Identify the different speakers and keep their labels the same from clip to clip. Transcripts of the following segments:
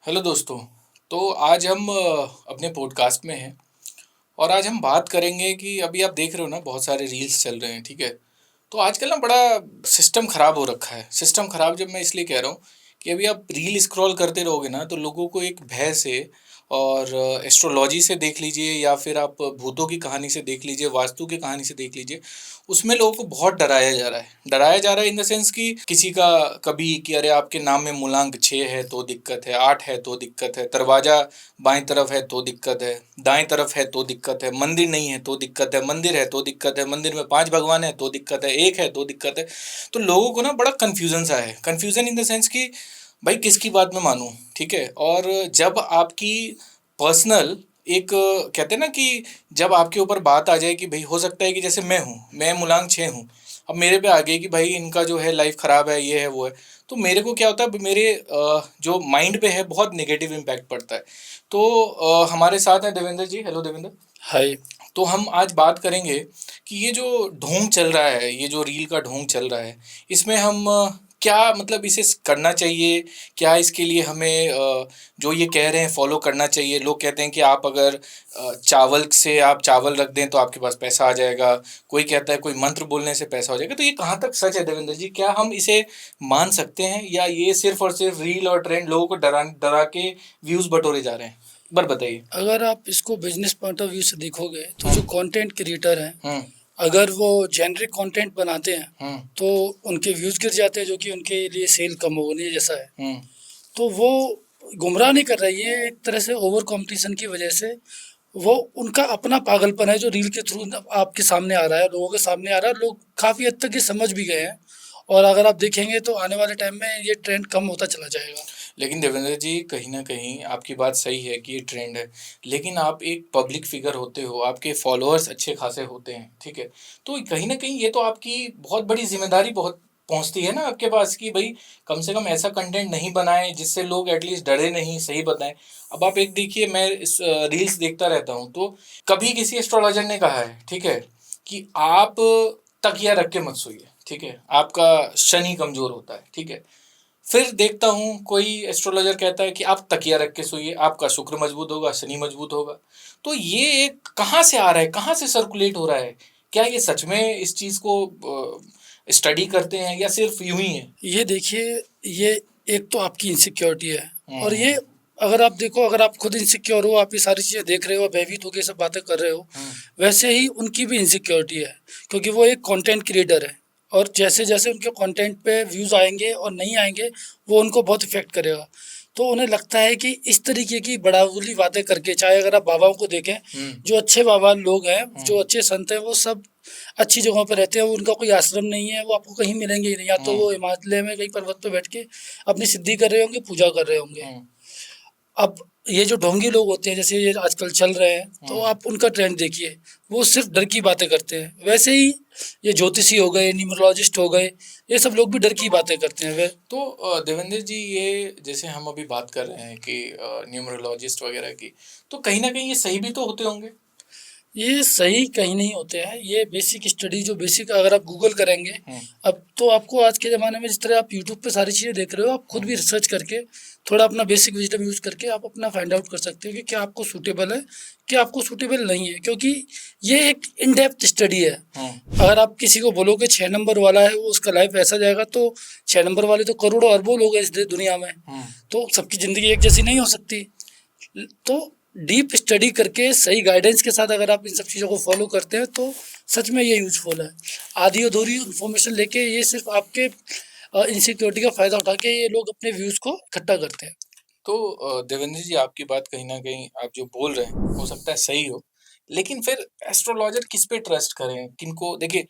Speaker 1: Hello दोस्तों। तो आज हम अपने पॉडकास्ट में हैं और आज हम बात करेंगे कि अभी आप देख रहे हो ना, बहुत सारे रील्स चल रहे हैं, ठीक है। तो आजकल ना बड़ा सिस्टम ख़राब हो रखा है। सिस्टम ख़राब जब मैं इसलिए कह रहा हूँ कि अभी आप रील स्क्रॉल करते रहोगे ना, तो लोगों को एक भय से और एस्ट्रोलॉजी से देख लीजिए या फिर आप भूतों की कहानी से देख लीजिए, वास्तु की कहानी से देख लीजिए, उसमें लोगों को बहुत डराया जा रहा है। डराया जा रहा है इन द सेंस कि किसी का कभी कि अरे आपके नाम में मूलांक 6 है तो दिक्कत है, 8 है तो दिक्कत है, दरवाज़ा बाएं तरफ है तो दिक्कत है, दाएं तरफ है तो दिक्कत है, मंदिर नहीं है तो दिक्कत है, मंदिर है तो दिक्कत है, मंदिर में 5 भगवान है तो दिक्कत है, एक है तो दिक्कत है। तो लोगों को ना बड़ा कन्फ्यूज़न सा है। कन्फ्यूज़न इन द सेंस कि भाई किसकी बात मैं मानूँ, ठीक है। और जब आपकी पर्सनल एक कहते हैं ना कि जब आपके ऊपर बात आ जाए कि भाई हो सकता है कि जैसे मैं हूँ, मैं मूलांक 6 हूँ, अब मेरे पे आ गई कि भाई इनका जो है लाइफ ख़राब है, ये है वो है। तो मेरे को क्या होता है, मेरे जो माइंड पे है बहुत नेगेटिव इम्पैक्ट पड़ता है। तो हमारे साथ हैं देवेंद्र जी। हेलो देवेंद्र।
Speaker 2: हाय।
Speaker 1: तो हम आज बात करेंगे कि ये जो ढोंग चल रहा है, ये जो रील का ढोंग चल रहा है, इसमें हम क्या मतलब इसे करना चाहिए? क्या इसके लिए हमें जो ये कह रहे हैं फॉलो करना चाहिए? लोग कहते हैं कि आप अगर चावल से आप चावल रख दें तो आपके पास पैसा आ जाएगा। कोई कहता है कोई मंत्र बोलने से पैसा हो जाएगा। तो ये कहाँ तक सच है देवेंद्र जी? क्या हम इसे मान सकते हैं या ये सिर्फ और सिर्फ रील और ट्रेंड लोगों को डरा के व्यूज़ बटोरे जा रहे हैं? एक बार बताइए।
Speaker 2: अगर आप इसको बिजनेस पॉइंट ऑफ व्यू से देखोगे तो
Speaker 1: हुँ,
Speaker 2: जो कंटेंट क्रिएटर हैं,
Speaker 1: हुँ,
Speaker 2: अगर वो जेनरिक कंटेंट बनाते हैं
Speaker 1: हुँ,
Speaker 2: तो उनके व्यूज़ गिर जाते हैं, जो कि उनके लिए सेल कम होने जैसा है।
Speaker 1: हुँ।
Speaker 2: तो वो गुमराह नहीं कर रहा है, ये एक तरह से ओवर कंपटीशन की वजह से वो उनका अपना पागलपन है जो रील के थ्रू आपके सामने आ रहा है, लोगों के सामने आ रहा है। लोग काफ़ी हद तक ये समझ भी गए हैं, और अगर आप देखेंगे तो आने वाले टाइम में ये ट्रेंड कम होता चला जाएगा।
Speaker 1: लेकिन देवेंद्र जी, कहीं न कहीं आपकी बात सही है कि ये ट्रेंड है, लेकिन आप एक पब्लिक फ़िगर होते हो, आपके फ़ॉलोअर्स अच्छे खासे होते हैं, ठीक है? तो कहीं न कहीं ये तो आपकी बहुत बड़ी ज़िम्मेदारी बहुत पहुँचती है ना आपके पास कि भई कम से कम ऐसा कंटेंट नहीं बनाएँ जिससे लोग एटलीस्ट डरे नहीं, सही बताएँ। अब आप एक देखिए, मैं इस रील्स देखता रहता हूँ, तो कभी किसी एस्ट्रोलॉजर ने कहा है, ठीक है, कि आप तकिया रख के मत सोइए, ठीक है? आपका शनि कमज़ोर होता है, ठीक है? फिर देखता हूँ कोई एस्ट्रोलॉजर कहता है कि आप तकिया रख के सोइए, आपका शुक्र मजबूत होगा, शनि मजबूत होगा। तो ये एक कहाँ से आ रहा है? कहाँ से सर्कुलेट हो रहा है? क्या ये सच में इस चीज़ को स्टडी करते हैं या सिर्फ़ यूँ ही है?
Speaker 2: ये देखिए, ये एक तो आपकी इनसिक्योरिटी है,
Speaker 1: हुँ,
Speaker 2: और
Speaker 1: हुँ,
Speaker 2: ये अगर आप देखो, अगर आप खुद इनसिक्योर हो, आप ये सारी चीज़ें देख रहे हो, भयभीत होके ये सब बातें कर रहे हो,
Speaker 1: हुँ,
Speaker 2: वैसे ही उनकी भी इनसिक्योरिटी है, क्योंकि वो एक कंटेंट क्रिएटर है। और जैसे-जैसे उनके कंटेंट पे व्यूज़ आएँगे और नहीं आएँगे, वो उनको बहुत इफ़ेक्ट करेगा। तो उन्हें लगता है कि इस तरीके की बड़ावली बातें करके, चाहे अगर आप बाबाओं को देखें,
Speaker 1: हुँ,
Speaker 2: जो अच्छे बाबा लोग हैं,
Speaker 1: हुँ,
Speaker 2: जो अच्छे संत हैं, वो सब अच्छी जगहों पे रहते हैं, वो उनका कोई आश्रम नहीं है, वो आपको कहीं मिलेंगे ही नहीं। या तो
Speaker 1: हुँ,
Speaker 2: वो हिमालय में कहीं पर्वत पे बैठ के अपनी सिद्धि कर रहे होंगे, पूजा कर रहे होंगे।
Speaker 1: हुँ,
Speaker 2: अब ये जो ढोंगी लोग होते हैं, जैसे ये आजकल चल रहे हैं, तो
Speaker 1: हुँ।
Speaker 2: आप उनका ट्रेंड देखिए, वो सिर्फ़ डर की बातें करते हैं। वैसे ही ये ज्योतिषी हो गए, न्यूमरोलॉजिस्ट हो गए, ये सब लोग भी डर की बातें करते हैं। वे
Speaker 1: तो देवेंद्र जी, ये जैसे हम अभी बात कर रहे हैं कि न्यूमरोलॉजिस्ट वग़ैरह की, तो कहीं न कहीं ये सही भी तो होते होंगे?
Speaker 2: ये सही कहीं नहीं होते हैं। ये बेसिक स्टडी, जो बेसिक अगर आप गूगल करेंगे,
Speaker 1: हुँ,
Speaker 2: अब तो आपको आज के ज़माने में जिस तरह आप यूट्यूब पे सारी चीज़ें देख रहे हो, आप खुद
Speaker 1: हुँ,
Speaker 2: भी रिसर्च करके, थोड़ा अपना बेसिक विज़डम यूज़ करके आप अपना फाइंड आउट कर सकते हो कि क्या आपको सूटेबल है, क्या आपको सूटेबल नहीं है। क्योंकि ये एक इन डेप्थ स्टडी है।
Speaker 1: हुँ,
Speaker 2: अगर आप किसी को बोलोगे 6 नंबर वाला है, वो उसका लाइफ़ ऐसा जाएगा, तो 6 नंबर वाले तो करोड़ों अरबों लोग हैं इस दुनिया में।
Speaker 1: हुँ।
Speaker 2: तो सबकी ज़िंदगी एक जैसी नहीं हो सकती। तो डीप स्टडी करके सही गाइडेंस के साथ अगर आप इन सब चीज़ों को फॉलो करते हैं, तो सच में ये यूजफुल है। आधी अधूरी इन्फॉर्मेशन लेके ये सिर्फ आपके इनसिक्योरिटी का फ़ायदा उठा के ये लोग अपने व्यूज़ को इकट्ठा करते हैं।
Speaker 1: तो देवेंद्र जी, आपकी बात कहीं न कहीं आप जो बोल रहे हैं, हो सकता है सही हो। लेकिन फिर एस्ट्रोलॉज़र किस पे ट्रस्ट करें? किनको देखिए,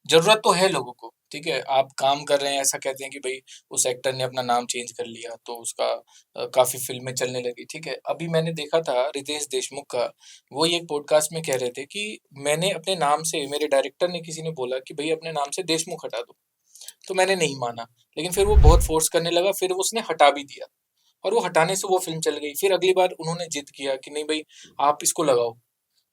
Speaker 1: ज़रूरत तो है लोगों को, ठीक है? आप काम कर रहे हैं, ऐसा कहते हैं कि भई उस एक्टर ने अपना नाम चेंज कर लिया, तो उसका काफ़ी फ़िल्में चलने लगी, ठीक है? अभी मैंने देखा था रितेश देशमुख का, वो ये एक पॉडकास्ट में कह रहे थे कि मैंने अपने नाम से, मेरे डायरेक्टर ने किसी ने बोला कि भई अपने नाम से देशमुख हटा दो, तो मैंने नहीं माना। लेकिन फिर वो बहुत फ़ोर्स करने लगा, फिर उसने हटा भी दिया। और वो हटाने से वो फ़िल्म चल गई। फिर अगली बार उन्होंने ज़िद किया कि नहीं भई आप इसको लगाओ।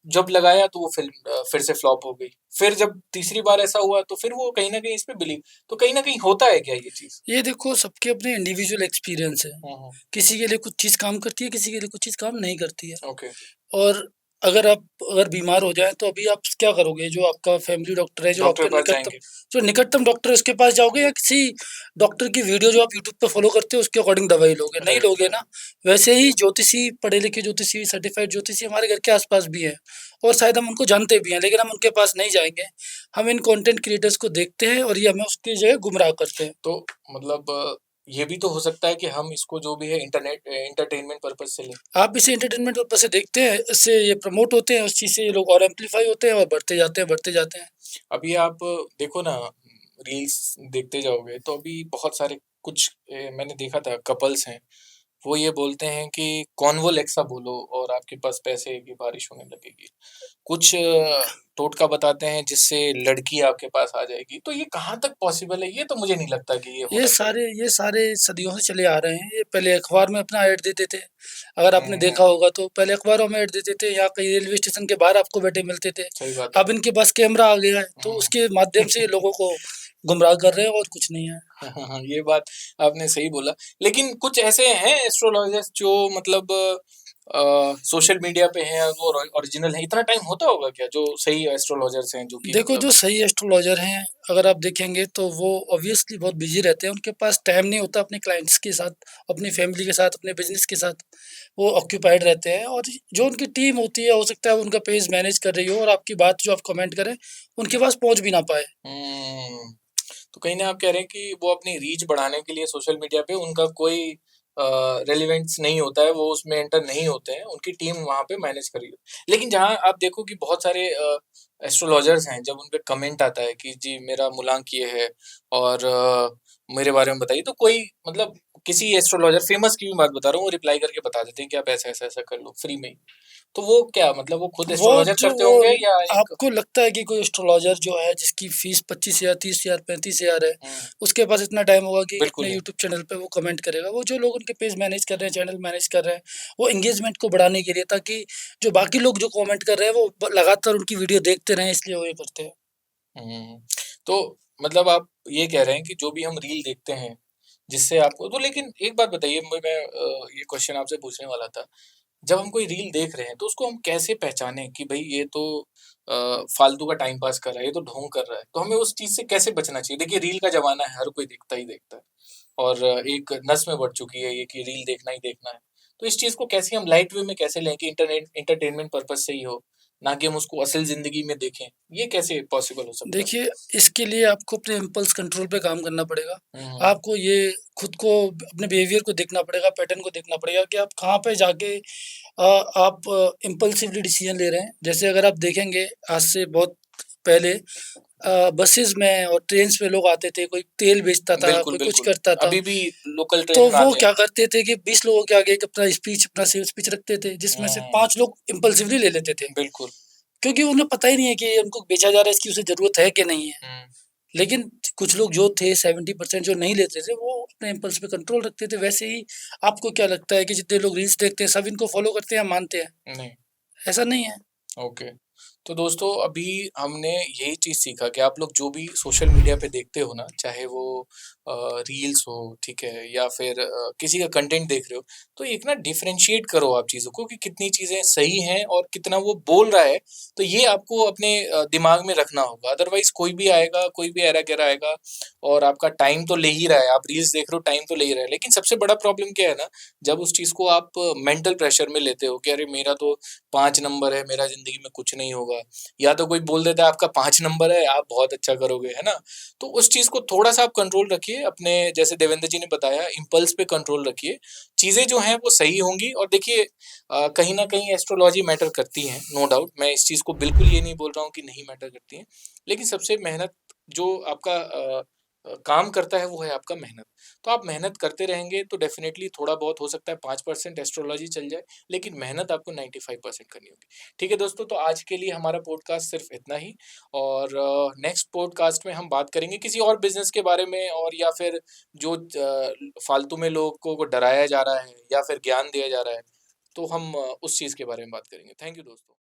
Speaker 1: जब लगाया तो वो फ़िल्म फिर से फ्लॉप हो गई। फिर जब तीसरी बार ऐसा हुआ तो फिर वो कहीं न कहीं इस पे बिलीव, तो कहीं न कहीं होता है क्या ये चीज़?
Speaker 2: ये देखो सबके अपने इंडिविजुअल एक्सपीरियंस है।
Speaker 1: हुँ, हुँ।
Speaker 2: किसी के लिए कुछ चीज़ काम करती है, किसी के लिए कुछ चीज़ काम नहीं करती है।
Speaker 1: ओके।
Speaker 2: और अगर बीमार हो जाएँ तो अभी आप क्या करोगे? जो आपका फैमिली डॉक्टर है,
Speaker 1: डॉक्टर के पास जाएँगे।
Speaker 2: जो निकटतम डॉक्टर है उसके पास जाओगे या किसी डॉक्टर की वीडियो जो आप यूट्यूब पे फ़ॉलो करते हो उसके अकॉर्डिंग दवाई लोगे? नहीं
Speaker 1: राइट,
Speaker 2: लोगे
Speaker 1: राइट।
Speaker 2: ना। वैसे ही ज्योतिषी, पढ़े लिखे ज्योतिषी, सर्टिफ़ाइड ज्योतिषी हमारे घर के आस-पास भी हैं और शायद हम उनको जानते भी हैं, लेकिन हम उनके पास नहीं जाएँगे। हम इन कंटेंट क्रिएटर्स को देखते हैं और ये हमें उसकी जगह गुमराह करते हैं।
Speaker 1: तो मतलब ये भी तो हो सकता है कि हम इसको जो भी है एंटरटेनमेंट पर्पज़ से लें।
Speaker 2: आप इसे एंटरटेनमेंट पर्पज़ से देखते हैं, इससे ये प्रमोट होते हैं, उस चीज़ से ये लोग और एम्प्लीफाई होते हैं और बढ़ते जाते हैं, बढ़ते जाते हैं।
Speaker 1: अभी आप देखो ना, रील्स देखते जाओगे तो अभी बहुत सारे कुछ मैंने देखा था कपल्स हैं, वो ये बोलते हैं कि कॉन्वो लेक्सा बोलो और आपके पास पैसे की बारिश होने लगेगी। कुछ टोटका बताते हैं जिससे लड़की आपके पास आ जाएगी। तो ये कहाँ तक पॉसिबल है? ये तो मुझे नहीं लगता कि ये होना चाहिए।
Speaker 2: ये सारे सदियों से चले आ रहे हैं। ये पहले अखबार में अपना ऐड देते थे। अगर
Speaker 1: हुँ,
Speaker 2: आपने
Speaker 1: हुँ।
Speaker 2: देखा होगा तो पहले अखबारों में ऐड देते थे या कहीं रेलवे स्टेशन के बाहर आपको बैठे मिलते थे।
Speaker 1: सही बात है।
Speaker 2: अब इनके पास कैमरा आ गया है, तो
Speaker 1: हुँ।
Speaker 2: उसके माध्यम से ये लोगों को गुमराह कर रहे हैं और कुछ नहीं है।
Speaker 1: हाँ, हाँ, हाँ, ये बात आपने सही बोला। लेकिन कुछ ऐसे हैं एस्ट्रोलॉजर्स जो मतलब सोशल मीडिया पे हैं, वो ओरिजिनल हैं। इतना टाइम होता होगा क्या जो सही एस्ट्रोलॉजर्स हैं जो कि
Speaker 2: देखो
Speaker 1: मतलब
Speaker 2: जो सही एस्ट्रोलॉजर हैं, अगर आप देखेंगे तो वो ऑब्वियसली बहुत बिज़ी रहते हैं। उनके पास टाइम नहीं होता अपने क्लाइंट्स के साथ, अपनी फैमिली के साथ, अपने बिज़नेस के साथ। वो ऑक्यूपाइड रहते हैं और जो उनकी टीम होती है, हो सकता है वो उनका पेज मैनेज कर रही हो और आपकी बात जो आप कमेंट करें, उनके पास पहुँच भी ना पाए।
Speaker 1: हुँ। तो कहीं न आप कह रहे हैं कि वो अपनी रीच बढ़ाने के लिए सोशल मीडिया पे उनका कोई रेलेवेंस नहीं होता है, वो उसमें एंटर नहीं होते हैं, उनकी टीम वहाँ पे मैनेज कर रही है। लेकिन जहाँ आप देखो कि बहुत सारे एस्ट्रोलॉजर्स हैं, जब उन पे कमेंट आता है कि जी मेरा मूलांक ये है और मेरे बारे में बताइए, तो कोई मतलब किसी एस्ट्रोलॉजर फेमस की भी बात बता रहा हूँ, वो रिप्लाई करके बता देते हैं कि आप ऐसा-ऐसा कर लो फ्री में ही। तो वो क्या मतलब वो खुद
Speaker 2: वो
Speaker 1: एस्ट्रोलॉजर
Speaker 2: जो
Speaker 1: करते
Speaker 2: वो
Speaker 1: होंगे या एक
Speaker 2: आपको लगता है कि कोई एस्ट्रोलॉजर जो है जिसकी फीस 25,000 30,000 35,000 है,
Speaker 1: हुँ,
Speaker 2: उसके पास इतना टाइम होगा कि
Speaker 1: बिल्कुल
Speaker 2: अपने
Speaker 1: नहीं।
Speaker 2: यूट्यूब चैनल पे वो कमेंट करेगा। वो जो लोग उनके पेज मैनेज कर रहे हैं, चैनल मैनेज कर रहे हैं, वो एंगेजमेंट को बढ़ाने के लिए, ताकि जो बाकी लोग जो कमेंट कर रहे हैं वो लगातार उनकी वीडियो देखते रहें, इसलिए वो ये करते हैं।
Speaker 1: हुँ। तो मतलब आप ये कह रहे हैं कि जो भी हम रील देखते हैं, जिससे आपको तो लेकिन एक बात बताइए मैं ये क्वेश्चन आपसे पूछने वाला था। जब हम कोई रील देख रहे हैं, तो उसको हम कैसे पहचानें कि भई ये तो फालतू का टाइम पास कर रहा है, ये तो ढोंग कर रहा है। तो हमें उस चीज़ से कैसे बचना चाहिए? देखिए रील का ज़माना है, हर कोई देखता ही देखता है और एक नस में बढ़ चुकी है ये कि रील देखना ही देखना है। तो इस चीज़ को कैसे हम लाइट वे में कैसे लें कि एंटरटेनमेंट पर्पज़ से ही हो, ना कि हम उसको असल ज़िंदगी में देखें? ये कैसे पॉसिबल हो सकता है?
Speaker 2: देखिए, इसके लिए आपको अपने इम्पल्स कंट्रोल पे काम करना पड़ेगा।
Speaker 1: हुँ, हुँ, हुँ।
Speaker 2: आपको ये खुद को, अपने बिहेवियर को देखना पड़ेगा, पैटर्न को देखना पड़ेगा कि आप कहाँ पे जाके आप इम्पल्सिवली डिसीज़न ले रहे हैं। जैसे अगर आप देखेंगे आज से बहुत पहले बसेज़ में और ट्रेन्स में लोग आते थे, कोई तेल बेचता था,
Speaker 1: बिल्कुल,
Speaker 2: कोई कुछ
Speaker 1: बिल्कुल।
Speaker 2: करता था।
Speaker 1: अभी भी लोकल
Speaker 2: तो
Speaker 1: ट्रेन में
Speaker 2: वो
Speaker 1: आते हैं।
Speaker 2: क्या करते थे कि 20 लोगों के आगे एक अपना स्पीच, अपना सेल्स पिच रखते थे, जिसमें से
Speaker 1: हुँ,
Speaker 2: 5 लोग इम्पल्सिवली ले लेते थे।
Speaker 1: बिल्कुल।
Speaker 2: क्योंकि उन्हें पता ही नहीं है कि उनको बेचा जा रहा है, इसकी उसे ज़रूरत है कि नहीं है।
Speaker 1: हुँ।
Speaker 2: लेकिन कुछ लोग जो थे 70% जो नहीं लेते थे, वो अपने इम्पल्स पे कंट्रोल रखते थे। वैसे ही आपको क्या लगता है कि जितने लोग रील्स देखते हैं, सब इनको फॉलो करते हैं या मानते हैं?
Speaker 1: नहीं।
Speaker 2: ऐसा नहीं है।
Speaker 1: ओके। तो दोस्तों अभी हमने यही चीज़ सीखा कि आप लोग जो भी सोशल मीडिया पे देखते हो ना, चाहे वो रील्स हो, ठीक है? या फिर किसी का कंटेंट देख रहे हो, तो एक ना डिफरेंशिएट करो आप चीज़ों को कि कितनी चीज़ें सही हैं और कितना वो बोल रहा है, तो ये आपको अपने दिमाग में रखना होगा। अदरवाइज़ कोई भी आएगा, कोई भी ऐरा-गैरा आएगा और आपका टाइम तो ले ही रहा है, आप रील्स देख रहे हो, टाइम तो ले ही रहा है। लेकिन सबसे बड़ा प्रॉब्लम क्या है ना, जब उस चीज़ को आप मेंटल प्रेशर में लेते हो कि अरे मेरा तो 5 नंबर है, मेरा ज़िंदगी में कुछ नहीं होगा। या तो कोई बोल देता है आपका 5 नंबर है, आप बहुत अच्छा करोगे, है ना? तो उस चीज़ को थोड़ा-सा आप कंट्रोल रखिए अपने जैसे देवेंद्र जी ने बताया इम्पल्स पे कंट्रोल रखिए। चीज़ें जो हैं वो सही होंगी और देखिए कहीं न कहीं एस्ट्रोलॉजी मैटर करती हैं, नो डाउट। मैं इस चीज़ को बिल्कुल ये नहीं बोल रहा हूँ कि नहीं मैटर करती हैं। लेकिन सबसे मेहनत जो आपका काम करता है वो है आपका मेहनत। तो आप मेहनत करते रहेंगे तो डेफ़िनेटली थोड़ा बहुत हो सकता है 5% एस्ट्रोलॉजी चल जाए, लेकिन मेहनत आपको 95% करनी होगी। ठीक है दोस्तों, तो आज के लिए हमारा पॉडकास्ट सिर्फ़ इतना ही और नेक्स्ट पॉडकास्ट में हम बात करेंगे किसी और बिज़नेस के बारे में और या फिर जो फालतू में लोगों को डराया जा रहा है या फिर ज्ञान दिया जा रहा है, तो हम उस चीज़ के बारे में बात करेंगे। थैंक यू दोस्तों।